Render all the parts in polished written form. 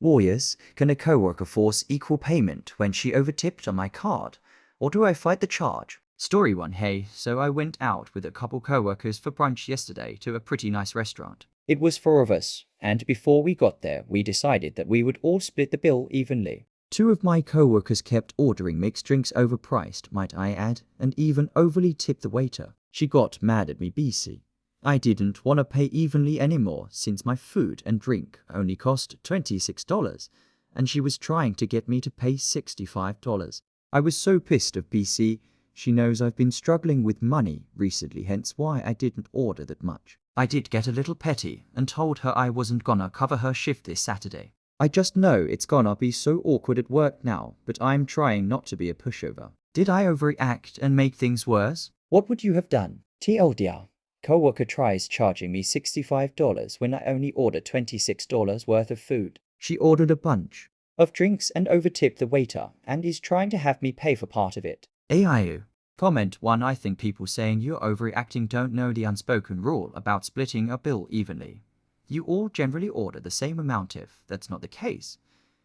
Warriors, can a coworker force equal payment when she overtipped on my card? Or do I fight the charge? Story 1. Hey, so I went out with a couple coworkers for brunch yesterday to a pretty nice restaurant. It was 4 of us, and before we got there, we decided that we would all split the bill evenly. 2 of my coworkers kept ordering mixed drinks overpriced, might I add, and even overly tipped the waiter. She got mad at me BC. I didn't want to pay evenly anymore since my food and drink only cost $26, and she was trying to get me to pay $65. I was so pissed of BC. She knows I've been struggling with money recently, hence why I didn't order that much. I did get a little petty and told her I wasn't gonna cover her shift this Saturday. I just know it's gonna be so awkward at work now, but I'm trying not to be a pushover. Did I overreact and make things worse? What would you have done? TLDR. Coworker tries charging me $65 when I only ordered $26 worth of food. She ordered a bunch of drinks and overtipped the waiter and is trying to have me pay for part of it. AIU. Comment 1. I think people saying you're overreacting don't know the unspoken rule about splitting a bill evenly. You all generally order the same amount. If that's not the case,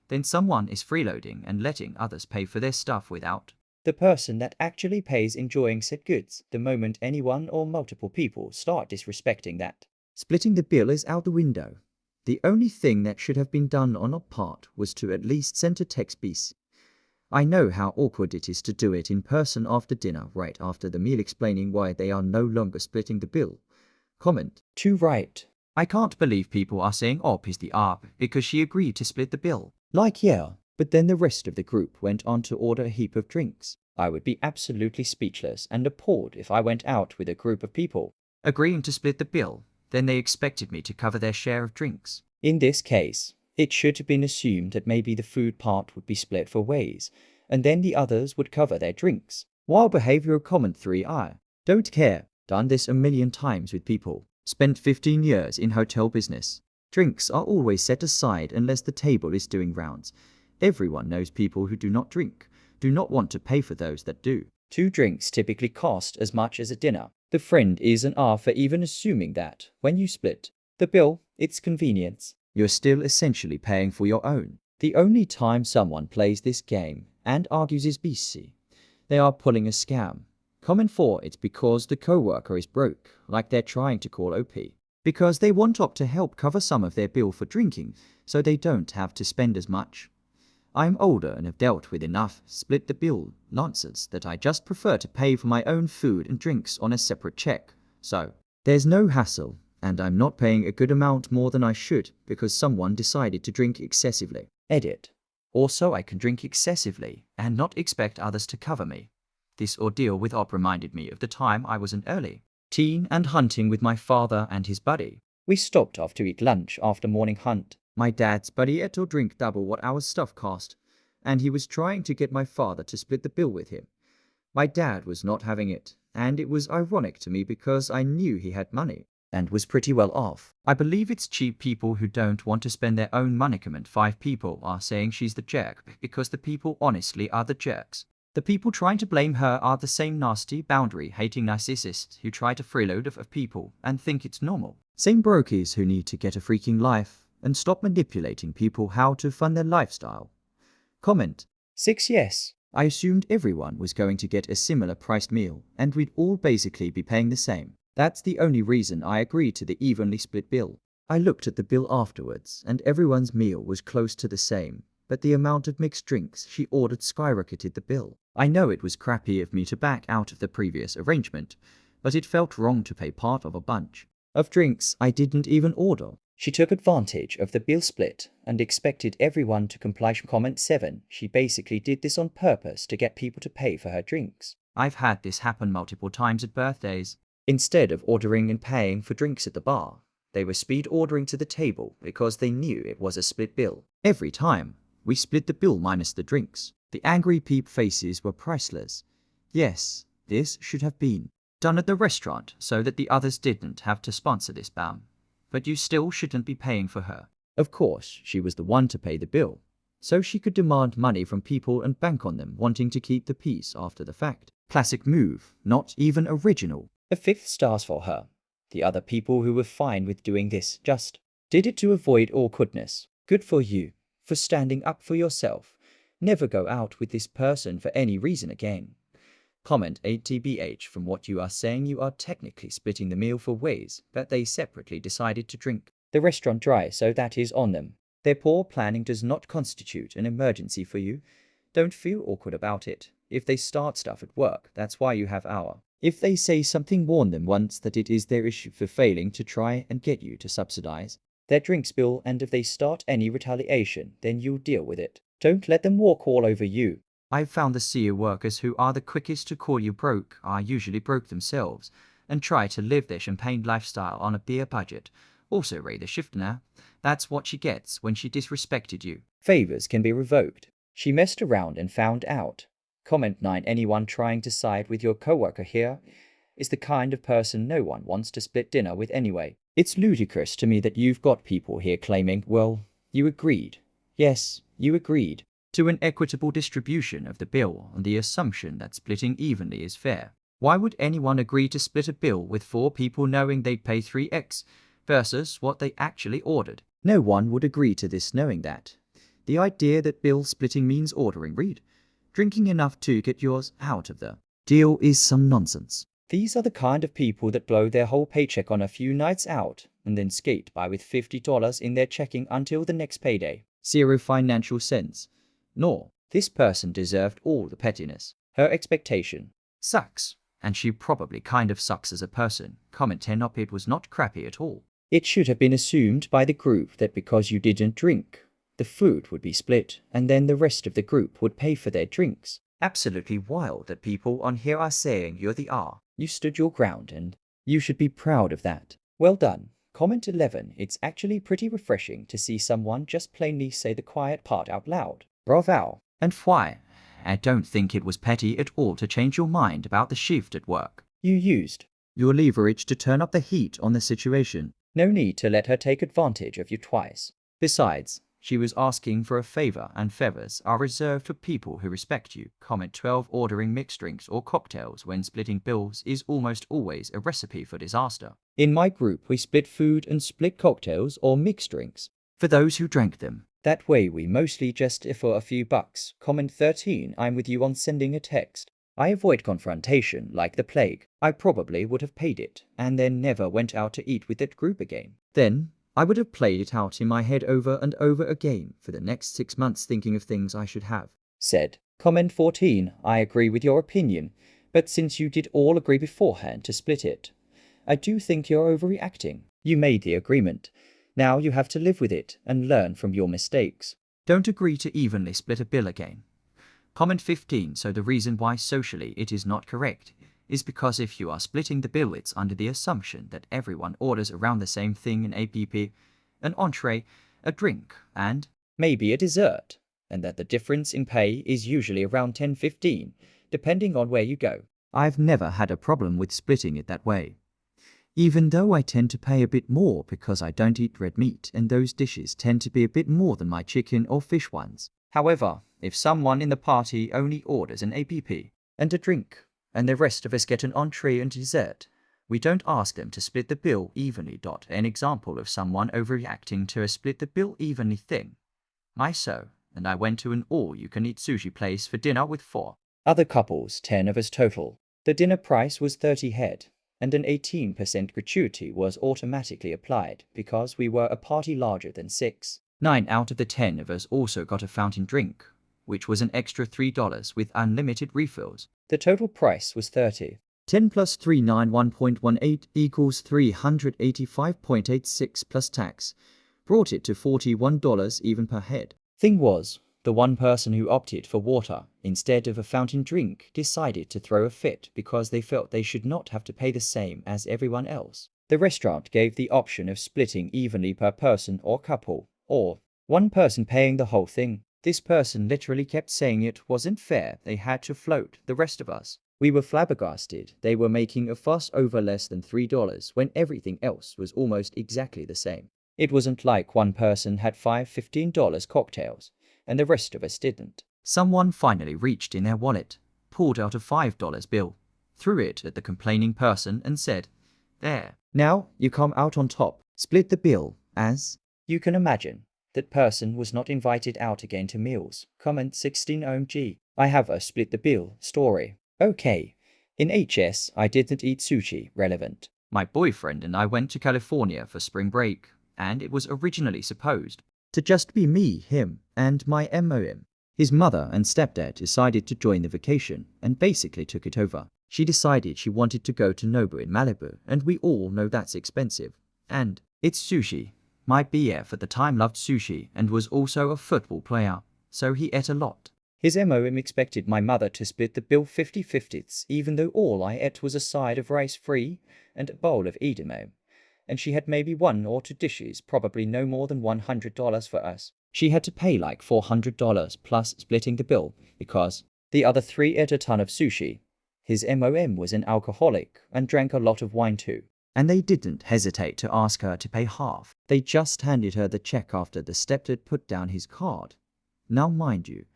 then someone is freeloading and letting others pay for their stuff without the person that actually pays enjoying said goods. The moment anyone or multiple people start disrespecting that, splitting the bill is out the window. The only thing that should have been done on our part was to at least send a text piece. I know how awkward it is to do it in person after dinner, right after the meal, explaining why they are no longer splitting the bill. Comment 2. Right. I can't believe people are saying op is the arp because she agreed to split the bill. Like, yeah, but then the rest of the group went on to order a heap of drinks. I would be absolutely speechless and appalled if I went out with a group of people agreeing to split the bill, then they expected me to cover their share of drinks. In this case, it should have been assumed that maybe the food part would be split 4 ways, and then the others would cover their drinks. Wild behavior. Comment 3. I don't care. Done this a million times with people. Spent 15 years in hotel business. Drinks are always set aside unless the table is doing rounds. Everyone knows people who do not drink do not want to pay for those that do. 2 drinks typically cost as much as a dinner. The friend is an R for even assuming that when you split the bill, it's convenience. You're still essentially paying for your own. The only time someone plays this game and argues is BC. They are pulling a scam. Comment 4. It's because the coworker is broke, like they're trying to call OP. Because they want OP to help cover some of their bill for drinking, so they don't have to spend as much. I'm older and have dealt with enough split the bill nonsense that I just prefer to pay for my own food and drinks on a separate check. So, there's no hassle, and I'm not paying a good amount more than I should because someone decided to drink excessively. Edit. Also, I can drink excessively and not expect others to cover me. This ordeal with OP reminded me of the time I was an early teen and hunting with my father and his buddy. We stopped off to eat lunch after morning hunt. My dad's buddy ate or drink double what our stuff cost, and he was trying to get my father to split the bill with him. My dad was not having it, and it was ironic to me because I knew he had money and was pretty well off. I believe it's cheap people who don't want to spend their own money. Comment 5. People are saying she's the jerk because the people honestly are the jerks. The people trying to blame her are the same nasty, boundary-hating narcissists who try to freeload of people and think it's normal. Same brokies who need to get a freaking life and stop manipulating people how to fund their lifestyle. Comment 6. Yes, I assumed everyone was going to get a similar priced meal and we'd all basically be paying the same. That's the only reason I agreed to the evenly split bill. I looked at the bill afterwards and everyone's meal was close to the same, but the amount of mixed drinks she ordered skyrocketed the bill. I know it was crappy of me to back out of the previous arrangement, but it felt wrong to pay part of a bunch of drinks I didn't even order. She took advantage of the bill split and expected everyone to comply. Comment 7. She basically did this on purpose to get people to pay for her drinks. I've had this happen multiple times at birthdays. Instead of ordering and paying for drinks at the bar, they were speed ordering to the table because they knew it was a split bill. Every time, we split the bill minus the drinks. The angry peep faces were priceless. Yes, this should have been done at the restaurant so that the others didn't have to sponsor this bam. But you still shouldn't be paying for her. Of course, she was the one to pay the bill, so she could demand money from people and bank on them wanting to keep the peace after the fact. Classic move, not even original. A 5 stars for her. The other people who were fine with doing this just did it to avoid awkwardness. Good for you. for standing up for yourself. Never go out with this person for any reason again. Comment 8tbh. From what you are saying, you are technically splitting the meal for ways that they separately decided to drink the restaurant dry, so that is on them. Their poor planning does not constitute an emergency for you. Don't feel awkward about it. If they start stuff at work, that's why you have our. If they say something, warn them once that it is their issue for failing to try and get you to subsidize their drinks bill, and if they start any retaliation, then you'll deal with it. Don't let them walk all over you. I've found the coworkers who are the quickest to call you broke are usually broke themselves and try to live their champagne lifestyle on a beer budget. Also Ray the shifter. That's what she gets when she disrespected you. Favors can be revoked. She messed around and found out. Comment 9. Anyone trying to side with your coworker here is the kind of person no one wants to split dinner with anyway. It's ludicrous to me that you've got people here claiming, well, you agreed. Yes, you agreed to an equitable distribution of the bill on the assumption that splitting evenly is fair. Why would anyone agree to split a bill with 4 people knowing they'd pay 3x versus what they actually ordered? No one would agree to this knowing that. The idea that bill splitting means ordering drinking enough to get yours out of the deal is some nonsense. These are the kind of people that blow their whole paycheck on a few nights out and then skate by with $50 in their checking until the next payday. Zero financial sense. Nor, this person deserved all the pettiness. Her expectation sucks, and she probably kind of sucks as a person. Comment 10. It was not crappy at all. It should have been assumed by the group that because you didn't drink, the food would be split, and then the rest of the group would pay for their drinks. Absolutely wild that people on here are saying you're the R. You stood your ground, and you should be proud of that. Well done. Comment 11. It's actually pretty refreshing to see someone just plainly say the quiet part out loud. Bravo. And why? I don't think it was petty at all to change your mind about the shift at work. You used your leverage to turn up the heat on the situation. No need to let her take advantage of you twice. Besides, she was asking for a favor, and favors are reserved for people who respect you. Comment 12. Ordering mixed drinks or cocktails when splitting bills is almost always a recipe for disaster. In my group, we split food and split cocktails or mixed drinks for those who drank them. That way we mostly just for a few bucks. Comment 13. I'm with you on sending a text. I avoid confrontation like the plague. I probably would have paid it and then never went out to eat with that group again. Then I would have played it out in my head over and over again for the next 6 months thinking of things I should have said. Comment 14. I agree with your opinion, but since you did all agree beforehand to split it, I do think you're overreacting. You made the agreement. Now you have to live with it and learn from your mistakes. Don't agree to evenly split a bill again. Comment 15. So the reason why socially it is not correct is because if you are splitting the bill, it's under the assumption that everyone orders around the same thing: an APP, an entree, a drink, and maybe a dessert, and that the difference in pay is usually around 10-15, depending on where you go. I've never had a problem with splitting it that way, even though I tend to pay a bit more because I don't eat red meat and those dishes tend to be a bit more than my chicken or fish ones. However, if someone in the party only orders an APP and a drink, and the rest of us get an entree and dessert, we don't ask them to split the bill evenly. An example of someone overreacting to a split the bill evenly thing. And I went to an all-you-can-eat sushi place for dinner with 4 other couples, 10 of us total. The dinner price was 30 head, and an 18% gratuity was automatically applied because we were a party larger than 6. 9 out of the 10 of us also got a fountain drink, which was an extra $3 with unlimited refills. The total price was 30. 10 plus 391.18 equals 385.86 plus tax, brought it to $41 even per head. Thing was, the one person who opted for water instead of a fountain drink decided to throw a fit because they felt they should not have to pay the same as everyone else. The restaurant gave the option of splitting evenly per person or couple, or one person paying the whole thing. This person literally kept saying it wasn't fair, they had to float the rest of us. We were flabbergasted. They were making a fuss over less than $3 when everything else was almost exactly the same. It wasn't like one person had 5 $15 cocktails and the rest of us didn't. Someone finally reached in their wallet, pulled out a $5 bill, threw it at the complaining person and said, "There. Now you come out on top. Split the bill." As you can imagine, That person was not invited out again to meals. Comment 16 OMG. I have a split the bill story. Okay. In HS, I didn't eat sushi. Relevant. My boyfriend and I went to California for spring break, and it was originally supposed to just be me, him, and my MOM. His mother and stepdad decided to join the vacation and basically took it over. She decided she wanted to go to Nobu in Malibu, and we all know that's expensive. And it's sushi. My BF at the time loved sushi and was also a football player, so he ate a lot. His MOM expected my mother to split the bill 50-50, even though all I ate was a side of rice free and a bowl of edamame. And she had maybe 1 or 2 dishes, probably no more than $100 for us. She had to pay like $400 plus splitting the bill, because the other 3 ate a ton of sushi. His MOM was an alcoholic and drank a lot of wine too. And they didn't hesitate to ask her to pay half. They just handed her the check after the stepdad put down his card. Now mind you,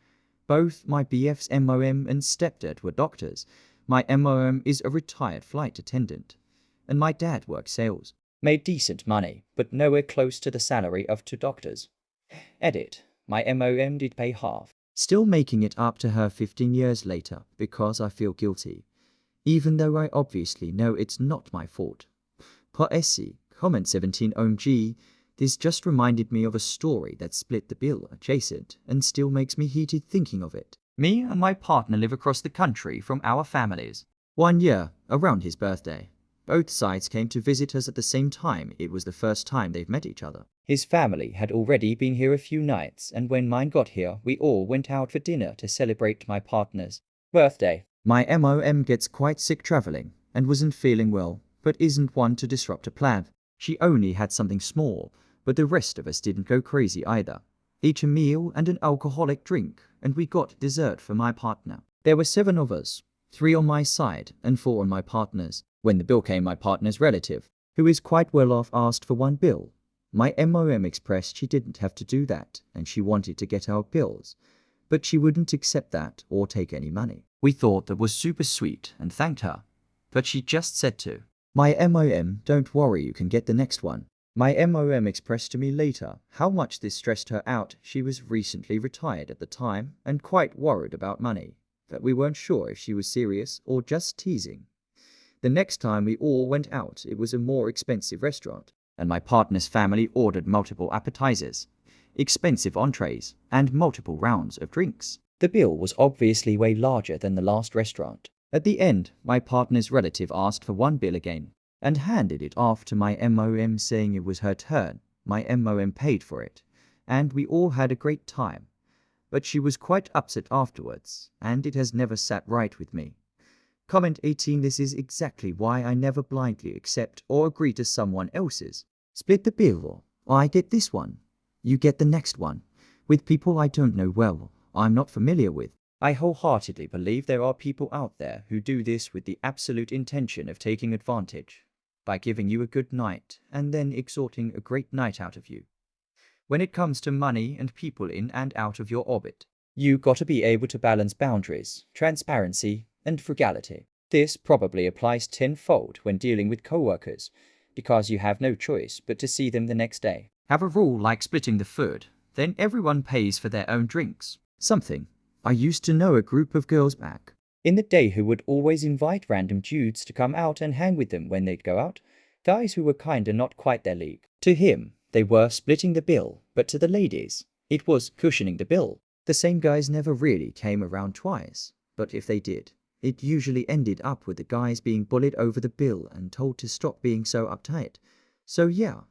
both my BF's MOM and stepdad were doctors. My MOM is a retired flight attendant, and my dad worked sales. Made decent money, but nowhere close to the salary of 2 doctors. Edit. My MOM did pay half. Still making it up to her 15 years later because I feel guilty, even though I obviously know it's not my fault. Per SC, comment 17 OMG, this just reminded me of a story that split the bill adjacent and still makes me heated thinking of it. Me and my partner live across the country from our families. One year, around his birthday, both sides came to visit us at the same time. It was the first time they've met each other. His family had already been here a few nights, and when mine got here, we all went out for dinner to celebrate my partner's birthday. My MOM gets quite sick traveling and wasn't feeling well, but isn't one to disrupt a plan. She only had something small, but the rest of us didn't go crazy either. Each a meal and an alcoholic drink, and we got dessert for my partner. There were 7 of us, 3 on my side and 4 on my partner's. When the bill came, my partner's relative, who is quite well off, asked for 1 bill. My MOM expressed she didn't have to do that, and she wanted to get our bills, but she wouldn't accept that or take any money. We thought that was super sweet and thanked her, but she just said to my MOM, "Don't worry, you can get the next one." My MOM expressed to me later how much this stressed her out. She was recently retired at the time and quite worried about money, but we weren't sure if she was serious or just teasing. The next time we all went out, it was a more expensive restaurant, and my partner's family ordered multiple appetizers, expensive entrees, and multiple rounds of drinks. The bill was obviously way larger than the last restaurant. At the end, my partner's relative asked for 1 bill again, and handed it off to my MOM saying it was her turn. My MOM paid for it, and we all had a great time. But she was quite upset afterwards, and it has never sat right with me. Comment 18. This is exactly why I never blindly accept or agree to someone else's split the bill. I get this one, you get the next one, with people I don't know well, I'm not familiar with. I wholeheartedly believe there are people out there who do this with the absolute intention of taking advantage, by giving you a good night and then extorting a great night out of you. When it comes to money and people in and out of your orbit, you gotta be able to balance boundaries, transparency, and frugality. This probably applies tenfold when dealing with coworkers, because you have no choice but to see them the next day. Have a rule like splitting the food, then everyone pays for their own drinks. Something I used to know a group of girls back in the day who would always invite random dudes to come out and hang with them when they'd go out, guys who were kinda not quite their league. To him, they were splitting the bill, but to the ladies, it was cushioning the bill. The same guys never really came around twice, but if they did, it usually ended up with the guys being bullied over the bill and told to stop being so uptight. So yeah,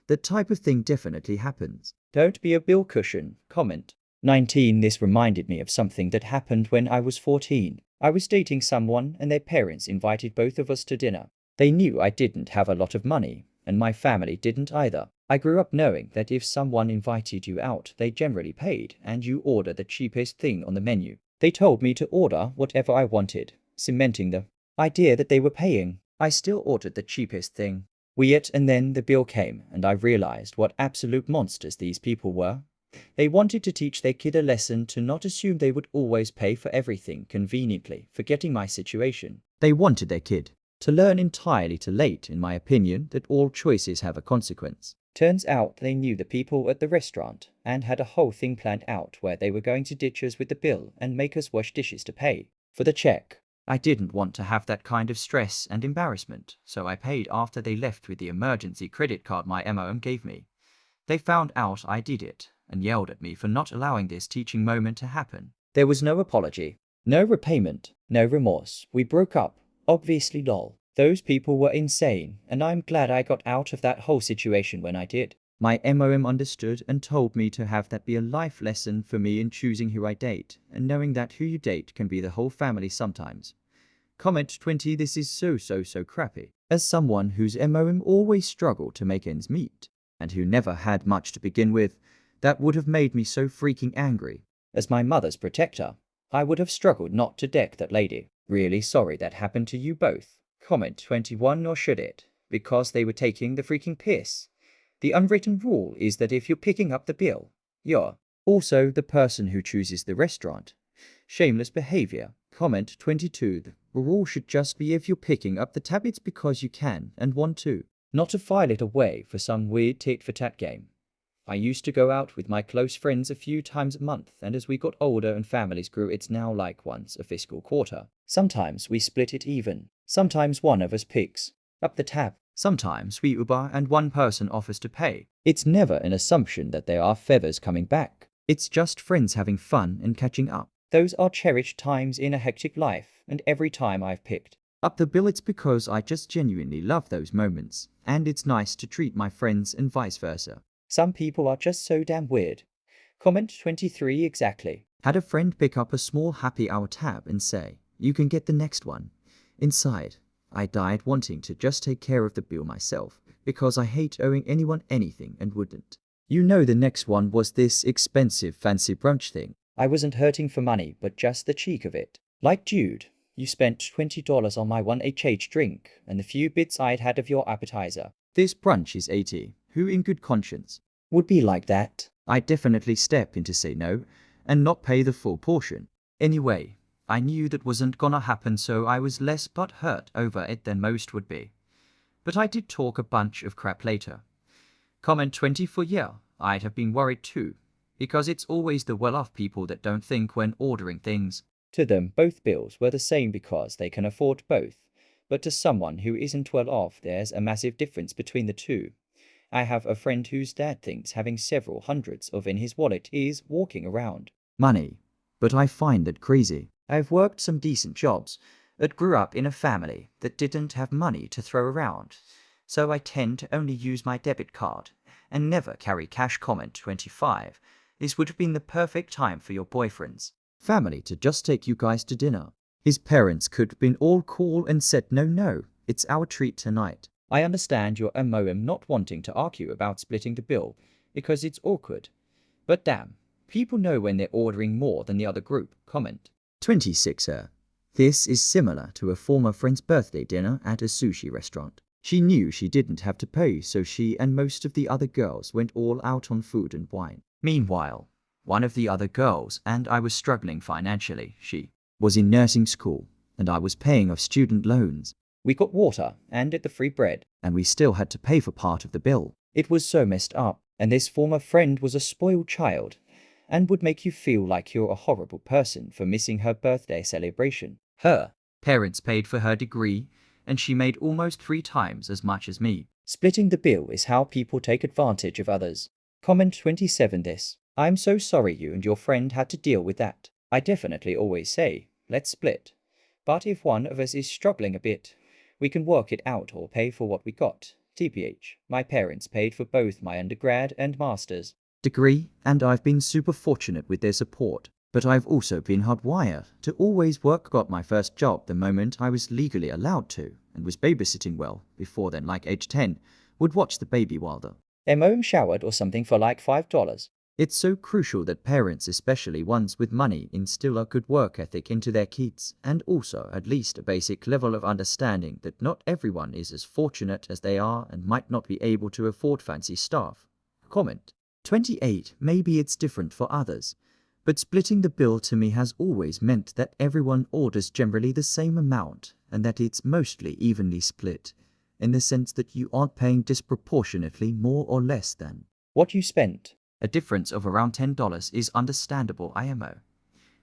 that type of thing definitely happens. Don't be a bill cushion. Comment 19. This reminded me of something that happened when I was 14. I was dating someone and their parents invited both of us to dinner. They knew I didn't have a lot of money, and my family didn't either. I grew up knowing that if someone invited you out, they generally paid, and you order the cheapest thing on the menu. They told me to order whatever I wanted, cementing the idea that they were paying. I still ordered the cheapest thing. We ate, and then the bill came, and I realized what absolute monsters these people were. They wanted to teach their kid a lesson to not assume they would always pay for everything conveniently, forgetting my situation. They wanted their kid to learn entirely too late, in my opinion, that all choices have a consequence. Turns out they knew the people at the restaurant and had a whole thing planned out where they were going to ditch us with the bill and make us wash dishes to pay for the check. I didn't want to have that kind of stress and embarrassment, so I paid after they left with the emergency credit card my MOM gave me. They found out I did it and yelled at me for not allowing this teaching moment to happen. There was no apology, no repayment, no remorse. We broke up, obviously lol. Those people were insane, and I'm glad I got out of that whole situation when I did. My MOM understood and told me to have that be a life lesson for me in choosing who I date, and knowing that who you date can be the whole family sometimes. Comment 20. This is so crappy. As someone whose MOM always struggled to make ends meet, and who never had much to begin with, that would have made me so freaking angry. As my mother's protector, I would have struggled not to deck that lady. Really sorry that happened to you both. Comment 21. Nor should it, because they were taking the freaking piss. The unwritten rule is that if you're picking up the bill, you're also the person who chooses the restaurant. Shameless behavior. Comment 22. The rule should just be if you're picking up the tab it's because you can and want to, not to file it away for some weird tit-for-tat game. I used to go out with my close friends a few times a month, and as we got older and families grew, it's now like once a fiscal quarter. Sometimes we split it even. Sometimes one of us picks up the tab. Sometimes we Uber and one person offers to pay. It's never an assumption that there are feathers coming back. It's just friends having fun and catching up. Those are cherished times in a hectic life, and every time I've picked up the bill it's because I just genuinely love those moments, and it's nice to treat my friends and vice versa. Some people are just so damn weird. Comment 23. Exactly. Had a friend pick up a small happy hour tab and say, "You can get the next one." Inside, I died wanting to just take care of the bill myself, because I hate owing anyone anything and wouldn't. You know, the next one was this expensive fancy brunch thing. I wasn't hurting for money, but just the cheek of it. Like, dude, you spent $20 on my 1HH drink and the few bits I'd had of your appetizer. This brunch is 80. Who in good conscience would be like that? I'd definitely step in to say no and not pay the full portion. Anyway, I knew that wasn't gonna happen, so I was less butthurt over it than most would be. But I did talk a bunch of crap later. Comment 24. Yeah, I'd have been worried too, because it's always the well-off people that don't think when ordering things. To them, both bills were the same because they can afford both. But to someone who isn't well off, there's a massive difference between the two. I have a friend whose dad thinks having several hundreds of in his wallet is walking around money. But I find that crazy. I've worked some decent jobs, but grew up in a family that didn't have money to throw around, so I tend to only use my debit card and never carry cash. Comment 25. This would have been the perfect time for your boyfriend's family to just take you guys to dinner. His parents could have been all cool and said, no, it's our treat tonight. I understand your MOM not wanting to argue about splitting the bill because it's awkward. But damn, people know when they're ordering more than the other group. Comment 26. This is similar to a former friend's birthday dinner at a sushi restaurant. She knew she didn't have to pay, so she and most of the other girls went all out on food and wine. Meanwhile, one of the other girls and I was struggling financially. She was in nursing school, and I was paying off student loans. We got water and ate the free bread, and we still had to pay for part of the bill. It was so messed up, and this former friend was a spoiled child, and would make you feel like you're a horrible person for missing her birthday celebration. Her parents paid for her degree, and she made almost 3 times as much as me. Splitting the bill is how people take advantage of others. Comment 27. I'm so sorry you and your friend had to deal with that. I definitely always say, let's split. But if one of us is struggling a bit, we can work it out or pay for what we got. TPH, my parents paid for both my undergrad and master's degree, and I've been super fortunate with their support. But I've also been hardwired to always work. Got my first job the moment I was legally allowed to, and was babysitting well before then, like age 10, would watch the baby while the MOM showered or something for like $5. It's so crucial that parents, especially ones with money, instill a good work ethic into their kids, and also at least a basic level of understanding that not everyone is as fortunate as they are and might not be able to afford fancy stuff. Comment 28. Maybe it's different for others, but splitting the bill to me has always meant that everyone orders generally the same amount and that it's mostly evenly split. in the sense that you aren't paying disproportionately more or less than what you spent. A difference of around $10 is understandable IMO.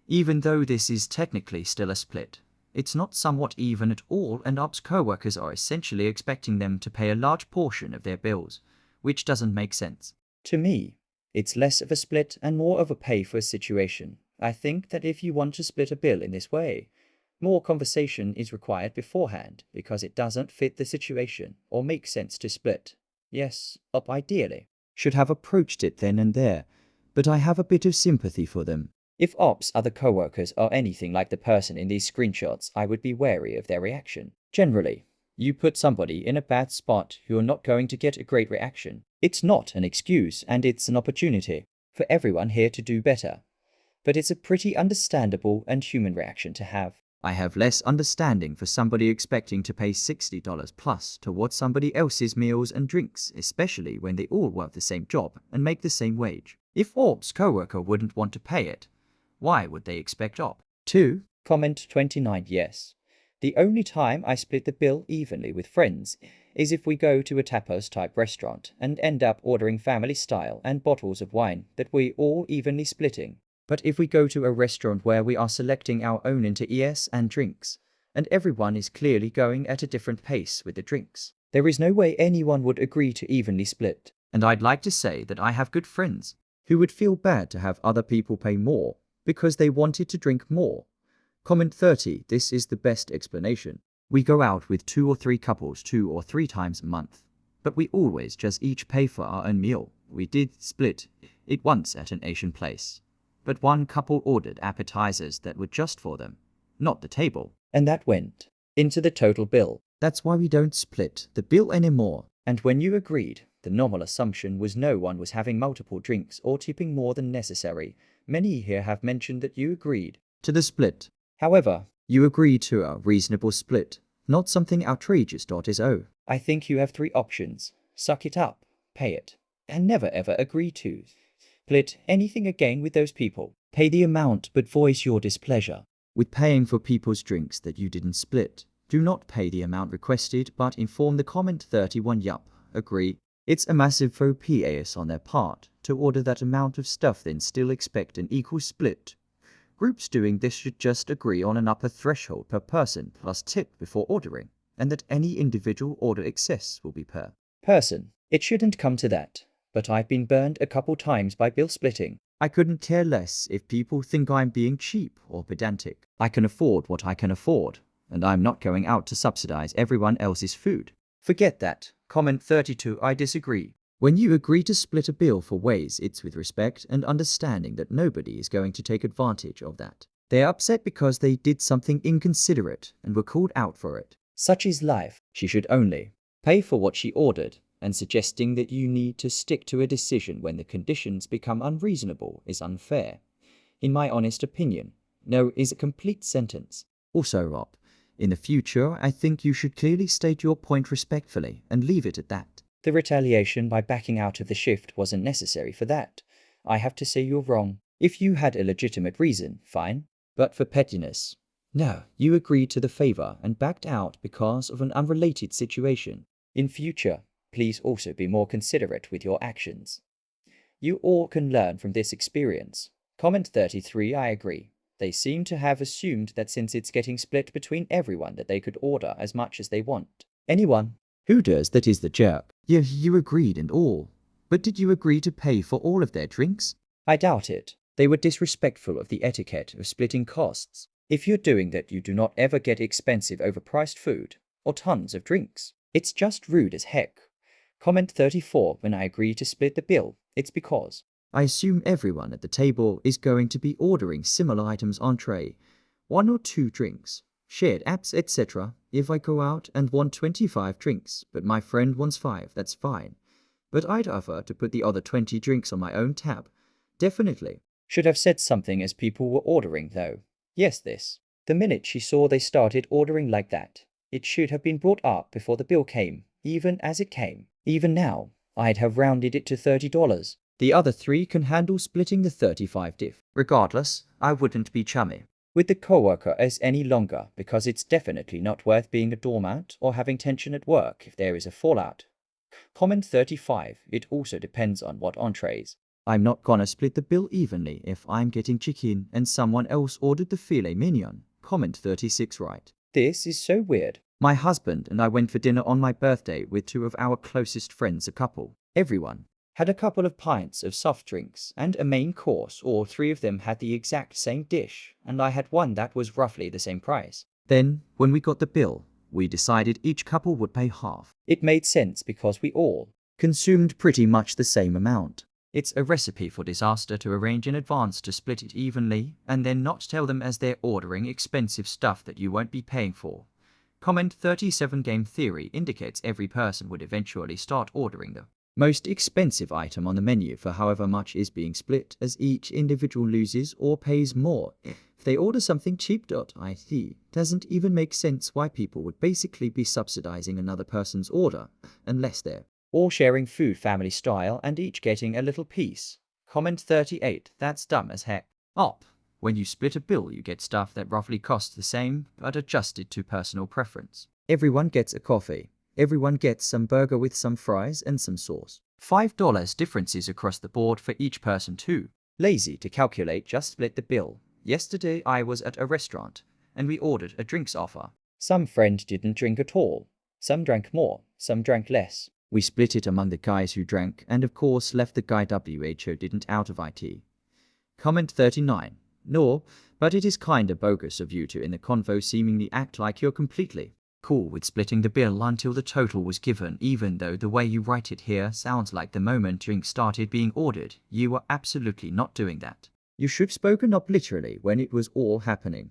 Even though this is technically still a split, it's not somewhat even at all, and ops coworkers are essentially expecting them to pay a large portion of their bills, which doesn't make sense. To me, it's less of a split and more of a pay for a situation. I think that if you want to split a bill in this way, more conversation is required beforehand because it doesn't fit the situation or make sense to split. Yes, op ideally should have approached it then and there, but I have a bit of sympathy for them. If ops other coworkers are anything like the person in these screenshots, I would be wary of their reaction. Generally, you put somebody in a bad spot who are not going to get a great reaction. It's not an excuse and it's an opportunity for everyone here to do better. But it's a pretty understandable and human reaction to have. I have less understanding for somebody expecting to pay $60 plus towards somebody else's meals and drinks, especially when they all work the same job and make the same wage. If ops coworker wouldn't want to pay it, why would they expect op? 2. Comment 29. Yes. The only time I split the bill evenly with friends is if we go to a tapas type restaurant and end up ordering family style and bottles of wine that we all evenly splitting. But if we go to a restaurant where we are selecting our own into ES and drinks, and everyone is clearly going at a different pace with the drinks, there is no way anyone would agree to evenly split. And I'd like to say that I have good friends who would feel bad to have other people pay more because they wanted to drink more. Comment 30. This is the best explanation. We go out with 2 or 3 couples 2 or 3 times a month, but we always just each pay for our own meal. We did split it once at an Asian place, but one couple ordered appetizers that were just for them, not the table, and that went into the total bill. That's why we don't split the bill anymore. And when you agreed, the normal assumption was no one was having multiple drinks or tipping more than necessary. Many here have mentioned that you agreed to the split. However, you agreed to a reasonable split, not something outrageous. I think you have 3 options. Suck it up, pay it, and never ever agree to split anything again with those people. Pay the amount but voice your displeasure with paying for people's drinks that you didn't split. Do not pay the amount requested but inform the comment 31. Yup, agree. It's a massive faux pas on their part to order that amount of stuff then still expect an equal split. Groups doing this should just agree on an upper threshold per person plus tip before ordering, and that any individual order excess will be per person. It shouldn't come to that, but I've been burned a couple times by bill splitting. I couldn't care less if people think I'm being cheap or pedantic. I can afford what I can afford, and I'm not going out to subsidize everyone else's food. Forget that. Comment 32. I disagree. When you agree to split a bill for ways, it's with respect and understanding that nobody is going to take advantage of that. They are upset because they did something inconsiderate and were called out for it. Such is life. She should only pay for what she ordered, and suggesting that you need to stick to a decision when the conditions become unreasonable is unfair. In my honest opinion, no is a complete sentence. Also, Rob, in the future, I think you should clearly state your point respectfully and leave it at that. The retaliation by backing out of the shift wasn't necessary for that. I have to say you're wrong. If you had a legitimate reason, fine. But for pettiness, no, you agreed to the favor and backed out because of an unrelated situation. In future, please also be more considerate with your actions. You all can learn from this experience. Comment 33. I agree. They seem to have assumed that since it's getting split between everyone that they could order as much as they want. Anyone who does that is the jerk. Yeah, you agreed and all. But did you agree to pay for all of their drinks? I doubt it. They were disrespectful of the etiquette of splitting costs. If you're doing that, you do not ever get expensive overpriced food or tons of drinks. It's just rude as heck. Comment 34. When I agree to split the bill, it's because I assume everyone at the table is going to be ordering similar items entree, 1 or 2 drinks, shared apps, etc. If I go out and want 25 drinks, but my friend wants 5, that's fine. But I'd offer to put the other 20 drinks on my own tab. Definitely. Should have said something as people were ordering, though. Yes, this. The minute she saw they started ordering like that, it should have been brought up before the bill came, even as it came. Even now, I'd have rounded it to $30. The other 3 can handle splitting the 35 diff. Regardless, I wouldn't be chummy. with the coworker as any longer because it's definitely not worth being a doormat or having tension at work if there is a fallout. Comment 35. It also depends on what entrees. I'm not gonna split the bill evenly if I'm getting chicken and someone else ordered the filet mignon. Comment 36. Right. This is so weird. My husband and I went for dinner on my birthday with two of our closest friends, a couple. Everyone had a couple of pints of soft drinks and a main course. All three of them had the exact same dish, and I had one that was roughly the same price. Then, when we got the bill, we decided each couple would pay half. It made sense because we all consumed pretty much the same amount. It's a recipe for disaster to arrange in advance to split it evenly and then not tell them as they're ordering expensive stuff that you won't be paying for. Comment 37. Game theory indicates every person would eventually start ordering the most expensive item on the menu for however much is being split, as each individual loses or pays more if they order something cheap. It doesn't even make sense why people would basically be subsidizing another person's order unless they're all sharing food family style and each getting a little piece. Comment 38. That's dumb as heck. When you split a bill, you get stuff that roughly costs the same but adjusted to personal preference. Everyone gets a coffee. Everyone gets some burger with some fries and some sauce. $5 differences across the board for each person too. Lazy to calculate, just split the bill. Yesterday I was at a restaurant and we ordered a drinks offer. Some friend didn't drink at all. Some drank more, some drank less. We split it among the guys who drank and of course left the guy WHO didn't out of IT. Comment 39. No, but it is kinda bogus of you to in the convo seemingly act like you're completely cool with splitting the bill until the total was given, even though the way you write it here sounds like the moment drinks started being ordered, you were absolutely not doing that. You should have spoken up literally when it was all happening,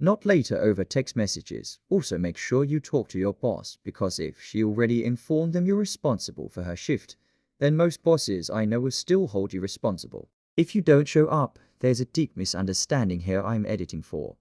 not later over text messages. Also make sure you talk to your boss, because if she already informed them you're responsible for her shift, then most bosses I know will still hold you responsible. If you don't show up, there's a deep misunderstanding here I'm editing for.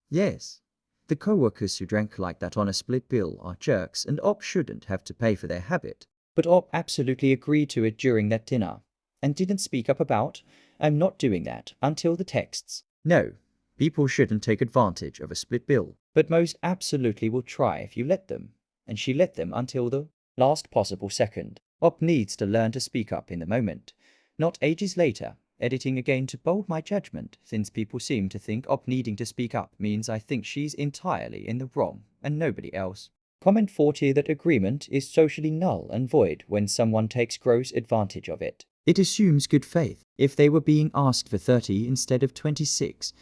Yes. The coworkers who drank like that on a split bill are jerks and Op shouldn't have to pay for their habit. But Op absolutely agreed to it during that dinner and didn't speak up about, I'm not doing that, until the texts. No, people shouldn't take advantage of a split bill, but most absolutely will try if you let them, and she let them until the last possible second. Op needs to learn to speak up in the moment, not ages later. Editing again to bold my judgment, since people seem to think Op needing to speak up means I think she's entirely in the wrong and nobody else. Comment 40. That agreement is socially null and void when someone takes gross advantage of it. It assumes good faith. If they were being asked for 30 instead of 26,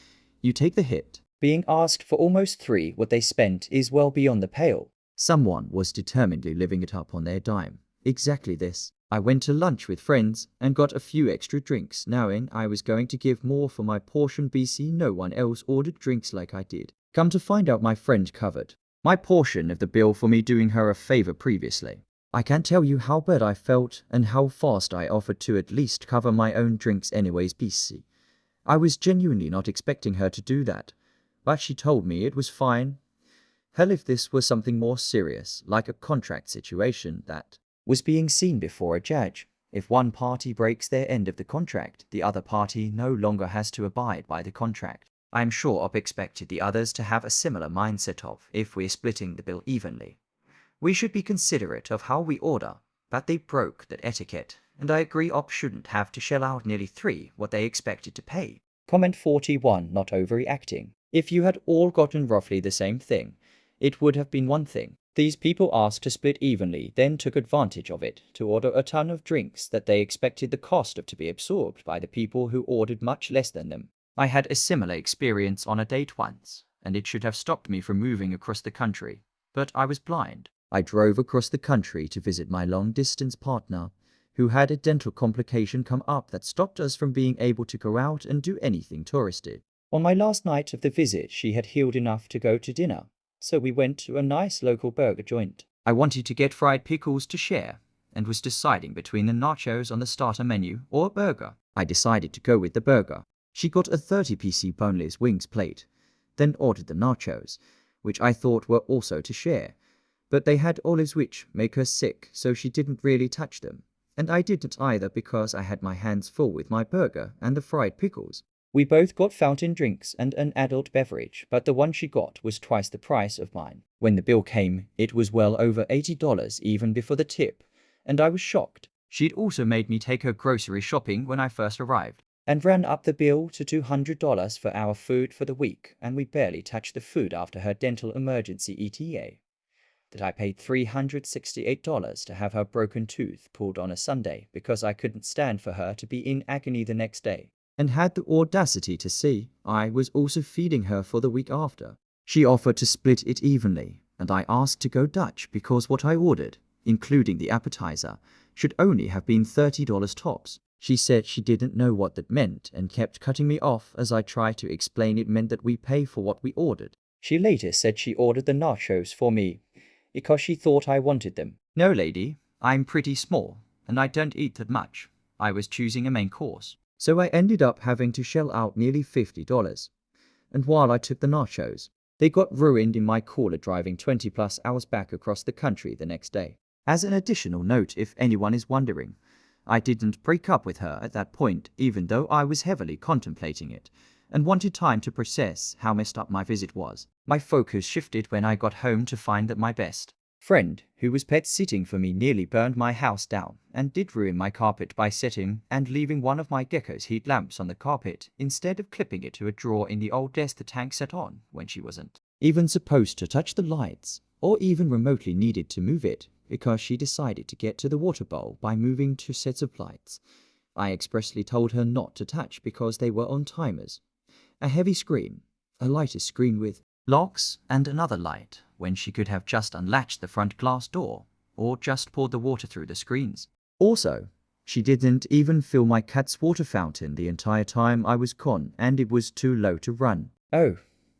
you take the hit. Being asked for almost 3 what they spent is well beyond the pale. Someone was determinedly living it up on their dime. Exactly this. I went to lunch with friends and got a few extra drinks, knowing I was going to give more for my portion. BC no one else ordered drinks like I did. Come to find out my friend covered my portion of the bill for me doing her a favor previously. I can't tell you how bad I felt and how fast I offered to at least cover my own drinks anyways. BC. I was genuinely not expecting her to do that, but she told me it was fine. Hell, if this was something more serious, like a contract situation that was being seen before a judge, if one party breaks their end of the contract, the other party no longer has to abide by the contract. I am sure Op expected the others to have a similar mindset of, if we're splitting the bill evenly, we should be considerate of how we order, but they broke that etiquette, and I agree Op shouldn't have to shell out nearly 3 what they expected to pay. Comment 41. Not overreacting. If you had all gotten roughly the same thing, it would have been one thing. These people asked to split evenly, then took advantage of it to order a ton of drinks that they expected the cost of to be absorbed by the people who ordered much less than them. I had a similar experience on a date once, and it should have stopped me from moving across the country, but I was blind. I drove across the country to visit my long-distance partner, who had a dental complication come up that stopped us from being able to go out and do anything touristy. On my last night of the visit, she had healed enough to go to dinner, so we went to a nice local burger joint. I wanted to get fried pickles to share, and was deciding between the nachos on the starter menu or a burger. I decided to go with the burger. She got a 30-piece boneless wings plate, then ordered the nachos, which I thought were also to share, but they had olives which make her sick, so she didn't really touch them, and I didn't either because I had my hands full with my burger and the fried pickles. We both got fountain drinks and an adult beverage, but the one she got was twice the price of mine. When the bill came, it was well over $80 even before the tip, and I was shocked. She'd also made me take her grocery shopping when I first arrived, and ran up the bill to $200 for our food for the week, and we barely touched the food after her dental emergency ETA. That I paid $368 to have her broken tooth pulled on a Sunday because I couldn't stand for her to be in agony the next day, and had the audacity to say I was also feeding her for the week after. She offered to split it evenly, and I asked to go Dutch because what I ordered, including the appetizer, should only have been $30 tops. She said she didn't know what that meant and kept cutting me off as I tried to explain it meant that we pay for what we ordered. She later said she ordered the nachos for me because she thought I wanted them. No, lady, I'm pretty small, and I don't eat that much. I was choosing a main course, so I ended up having to shell out nearly $50. And while I took the nachos, they got ruined in my cooler driving 20+ hours back across the country the next day. As an additional note, if anyone is wondering, I didn't break up with her at that point, even though I was heavily contemplating it and wanted time to process how messed up my visit was. My focus shifted when I got home to find that my best friend, who was pet sitting for me, nearly burned my house down and did ruin my carpet by setting and leaving one of my gecko's heat lamps on the carpet instead of clipping it to a drawer in the old desk the tank sat on when she wasn't even supposed to touch the lights or even remotely needed to move it because she decided to get to the water bowl by moving 2 sets of lights I expressly told her not to touch because they were on timers. A heavy screen, a lighter screen with locks, and another light, when she could have just unlatched the front glass door or just poured the water through the screens. Also, she didn't even fill my cat's water fountain the entire time I was gone, and it was too low to run. Oh,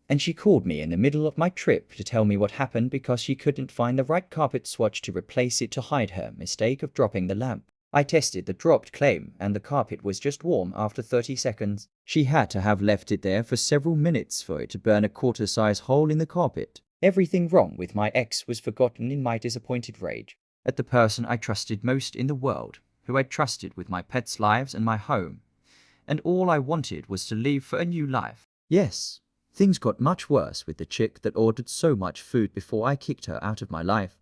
and she called me in the middle of my trip to tell me what happened because she couldn't find the right carpet swatch to replace it to hide her mistake of dropping the lamp. I tested the dropped claim and the carpet was just warm after 30 seconds. She had to have left it there for several minutes for it to burn a quarter-size hole in the carpet. Everything wrong with my ex was forgotten in my disappointed rage at the person I trusted most in the world, who I trusted with my pets' lives and my home, and all I wanted was to leave for a new life. Yes, things got much worse with the chick that ordered so much food before I kicked her out of my life,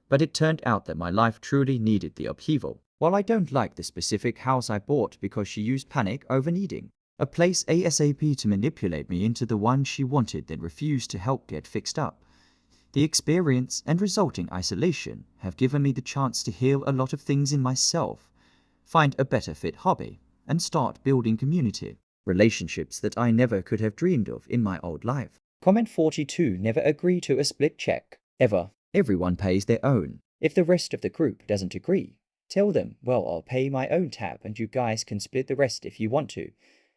but it turned out that my life truly needed the upheaval. While I don't like the specific house I bought because she used panic over needing a place ASAP to manipulate me into the one she wanted then refused to help get fixed up, the experience and resulting isolation have given me the chance to heal a lot of things in myself, find a better fit hobby, and start building community, relationships that I never could have dreamed of in my old life. Comment 42. Never agree to a split check. Ever. Everyone pays their own. If the rest of the group doesn't agree, tell them, well, I'll pay my own tab and you guys can split the rest if you want to.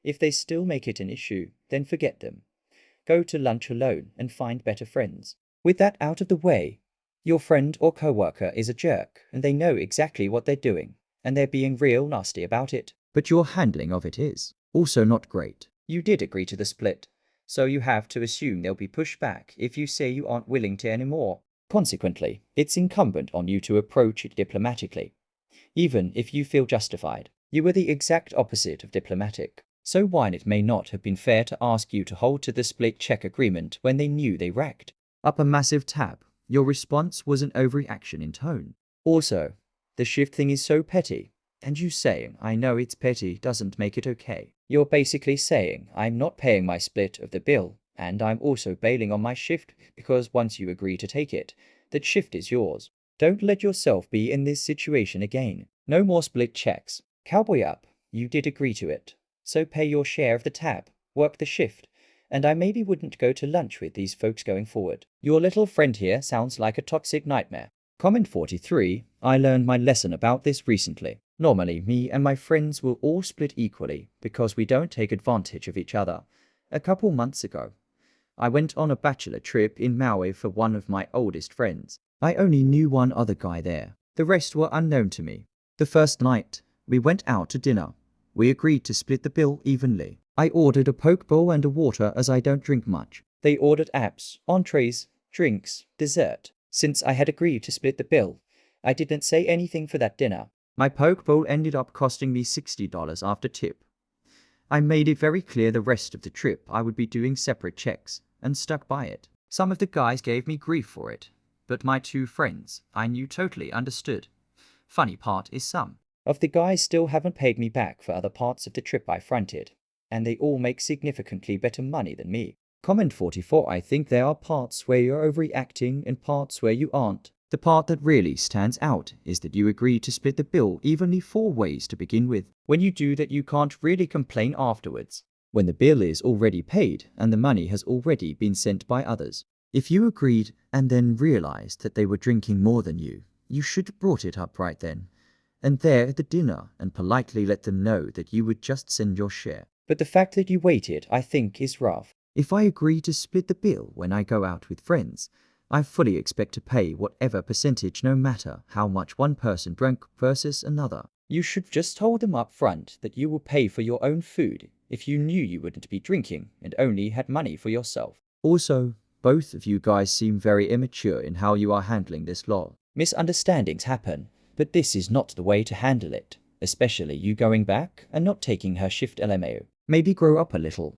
If they still make it an issue, then forget them. Go to lunch alone and find better friends. With that out of the way, your friend or coworker is a jerk and they know exactly what they're doing and they're being real nasty about it. But your handling of it is also not great. You did agree to the split, so you have to assume there'll be pushback if you say you aren't willing to anymore. Consequently, it's incumbent on you to approach it diplomatically. Even if you feel justified, you were the exact opposite of diplomatic. So while it may not have been fair to ask you to hold to the split check agreement when they knew they racked up a massive tab, your response was an overreaction in tone. Also, the shift thing is so petty, and you saying I know it's petty doesn't make it okay. You're basically saying I'm not paying my split of the bill, and I'm also bailing on my shift because once you agree to take it, that shift is yours. Don't let yourself be in this situation again. No more split checks. Cowboy up, you did agree to it. So pay your share of the tab, work the shift, and I maybe wouldn't go to lunch with these folks going forward. Your little friend here sounds like a toxic nightmare. Comment 43. I learned my lesson about this recently. Normally, me and my friends will all split equally because we don't take advantage of each other. A couple months ago, I went on a bachelor trip in Maui for one of my oldest friends. I only knew one other guy there. The rest were unknown to me. The first night, we went out to dinner. We agreed to split the bill evenly. I ordered a poke bowl and a water as I don't drink much. They ordered apps, entrees, drinks, dessert. Since I had agreed to split the bill, I didn't say anything for that dinner. My poke bowl ended up costing me $60 after tip. I made it very clear the rest of the trip I would be doing separate checks, and stuck by it. Some of the guys gave me grief for it, but my two friends I knew totally understood. Funny part is some of the guys still haven't paid me back for other parts of the trip I fronted, and they all make significantly better money than me. Comment 44. I think there are parts where you're overreacting and parts where you aren't. The part that really stands out is that you agreed to split the bill evenly 4 ways to begin with. When you do that, you can't really complain afterwards, when the bill is already paid and the money has already been sent by others. If you agreed and then realized that they were drinking more than you should have brought it up right then and there at the dinner and politely let them know that you would just send your share. But the fact that you waited, I think, is rough. If I agree to split the bill when I go out with friends, I fully expect to pay whatever percentage no matter how much one person drank versus another. You should just told them up front that you will pay for your own food if you knew you wouldn't be drinking and only had money for yourself. Also, both of you guys seem very immature in how you are handling this law. Misunderstandings happen, but this is not the way to handle it, especially you going back and not taking her shift LMAO. Maybe grow up a little.